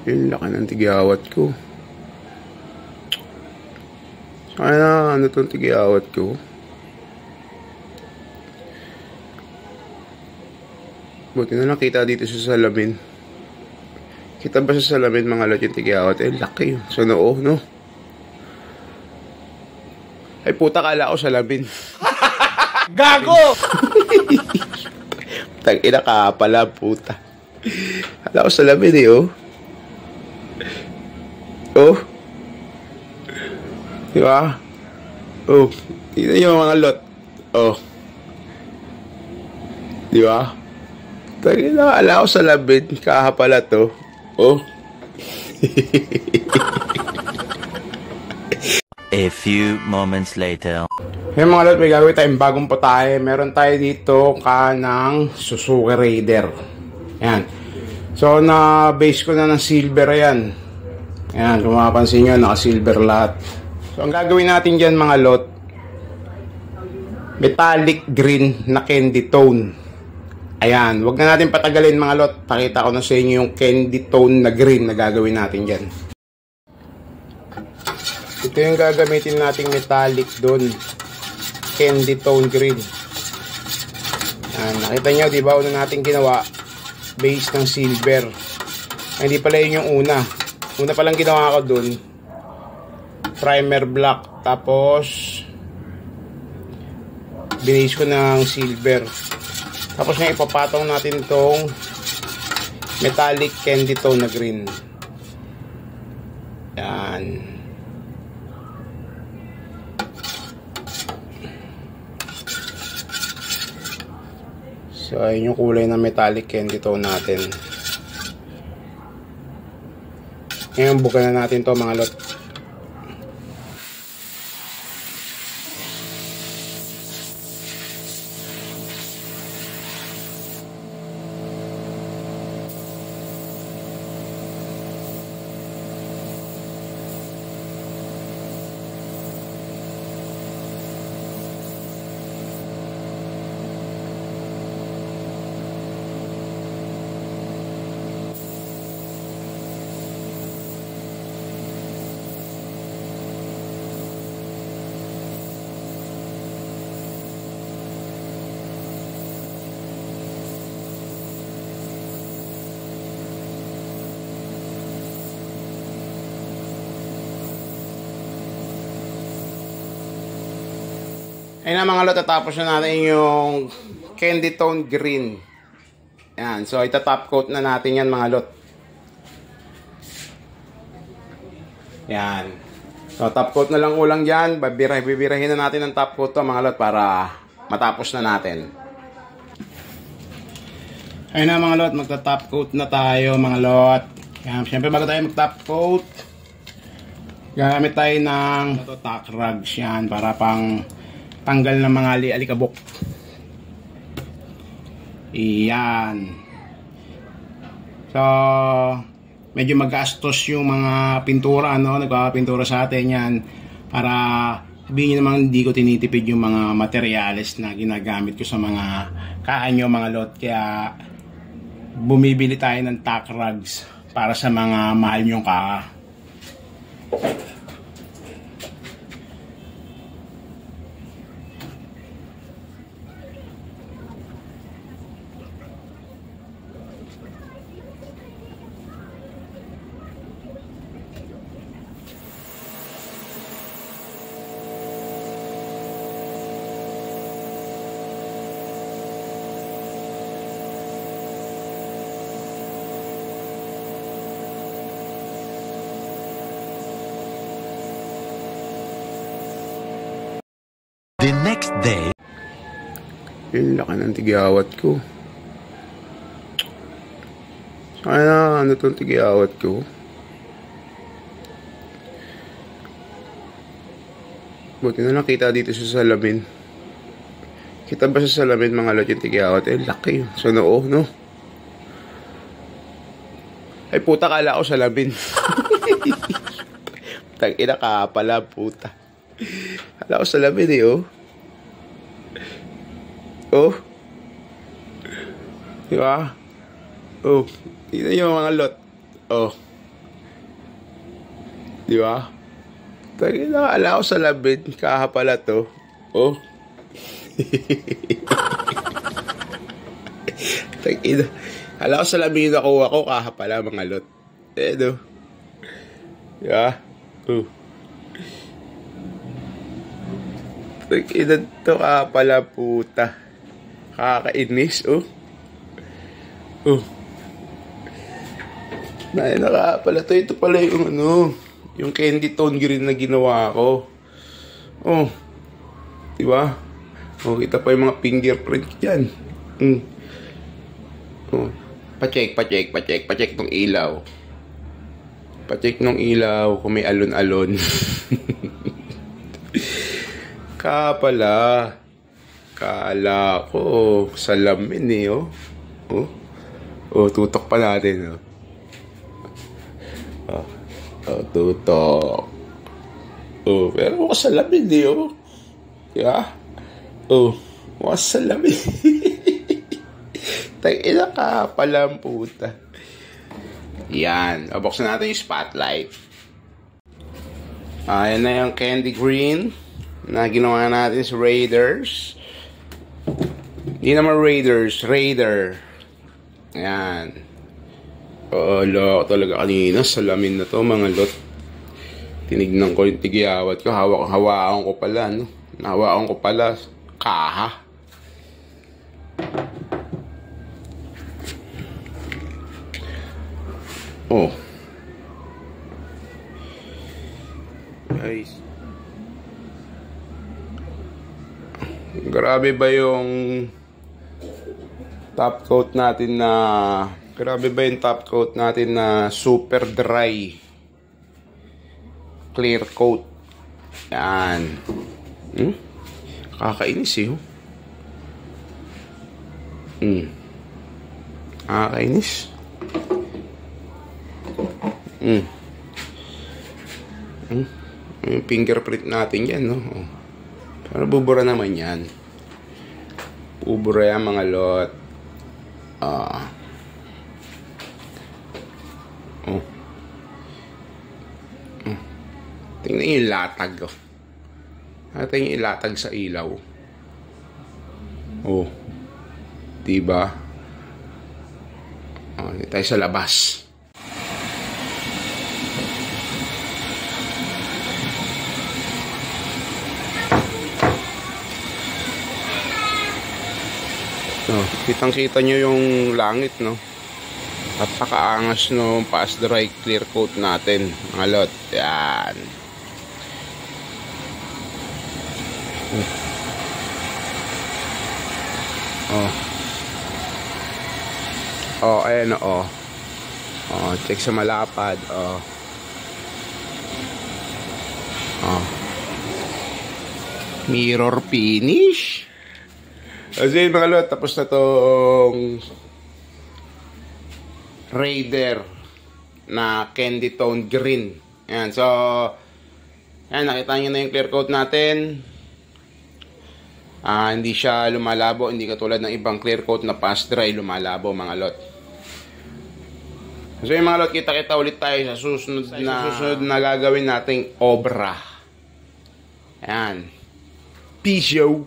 Yung laki ng tigawat ko. Sana ano tong tigawat ko? Buti na lang kita dito sa salamin. Kita ba sa salamin mga lot yung tigawat? Eh laki yun. Sa noo, no? Ay puta, kala ko salamin. Gago! Tag-ina ka pala, puta. Kala ko salamin eh, oh. Oh. Diba? Oh. Tignan nyo mga lot. Oh. Diba? Tag-ina, kala ko salamin. Kaha pala to. Oh. A few moments later. Hey mga lot, may gagawin tayong bagong putahe. Meron tayo dito kanang Suzuki Raider. Ayan. So, na-base ko na ng silver yan. Ayan, kung mapapansin nyo, naka-silver lahat. So, ang gagawin natin dyan mga lot, metallic green na candy tone. Ayan, wag na natin patagalin mga lot. Pakita ko na sa inyo yung candy tone na green na gagawin natin dyan. Ito yung gagamitin nating metallic doon. Candy tone green. Ayan, nakita nyo, di ba? Una natin ginawa, base ng silver. Ay, hindi pala yun yung una. Una palang ginawa ko doon, primer black. Tapos, binase ko ng silver. Tapos nga ipapatong natin tong metallic candy tone na green. Yan. So, ayun yung kulay ng metallic candy tone natin. Ngayon, bukan na natin to mga lot. Ayun na mga lot, tatapos na natin yung candy tone green. Yan, so itatop coat na natin yan mga lot. Yan. So top coat na lang ulang dyan. Bibirahin na natin ang top coat to mga lot para matapos na natin. Ayun na mga lot, magta-top coat na tayo mga lot. Yan, syempre bago tayo mag-top coat, gamit tayo ng tack rugs yan para pang tanggal ng mga alikabok. Iyan. So, medyo magastos yung mga pintura, no? Nagpapintura sa atin yan para sabihin nyo naman hindi ko tinitipid yung mga materyales na ginagamit ko sa mga kaanyo mga lot. Kaya bumibili tayo ng tack rugs para sa mga mahal nyong kaka. The next day. Yung laki ng tigawat ko. Sana ano tong tigawat ko? Buti na lang kita dito sa salamin. Kita ba sa salamin mga lot yung tigawat? Eh laki yun. Sa noo, no? Ay puta, kala ko salamin. Tag-ina ka pala, puta. Kala ko salamin eh, oh. Oh. Diba? Oh. Tignan nyo mga lot. Oh. Di ba? Tagi na, ala ko sa labid. Kaha pala to. Oh. Tagi na. Ala ko sa labid na nakuha ko. Kaha pala mga lot. No. Di ba? Oh. Tagi na to. Kaha pala puta. Kakainis. Oh. Oh. Naka pala to. Ito pala yung yung candy tone green na ginawa ko. Oh. Diba? Oh, kita pa yung mga fingerprint dyan. Oh. Pacheck tong ilaw. Pacheck nung ilaw kung may alon-alon. Pala. Kala ko salamin eh, oh. Oh. Oh, tutok pa natin, oh. Oh, tutok. Oh, pero masalamin eh, oh. Yeah? Oh, masalamin. Tag-ina ka pala ang puta. Yan. Buksan natin yung spotlight. Ayan na yung candy green na ginawa natin sa Raiders. Hindi naman Raiders, Raider. Ayan. Ala, talaga kanina, salamin na to mga lot. Tinignan ko yung tigiyawat ko, hawakan ko pala, no? Nahawakan ko pala, kaha. Oh. Guys. Grabe ba yung top coat natin na super dry clear coat. Yan. Kakainis eh. Kakainis. Yung fingerprint natin yan, no? Pero bubura naman yan. Bubura yan mga lot. Tingnan yung latag, oh. Natin yung ilatag sa ilaw. Oh. Diba? Oh, hindi tayo sa labas. Oh, kitang-kita nyo yung langit, no? Napakaangas no pass dry clear coat natin, mga lot. Yan. Ayan o. Check sa malapad. Mirror finish. Kasi mga lot, tapos na tong Raider na candy tone green. Ayan, so ayan, nakita nyo na yung clear coat natin. Hindi siya lumalabo, hindi katulad ng ibang clear coat na pass dry lumalabo mga lot. So yung mga lot, kita-kita ulit tayo sa susunod na gagawin nating obra. Ayan. Peace yo.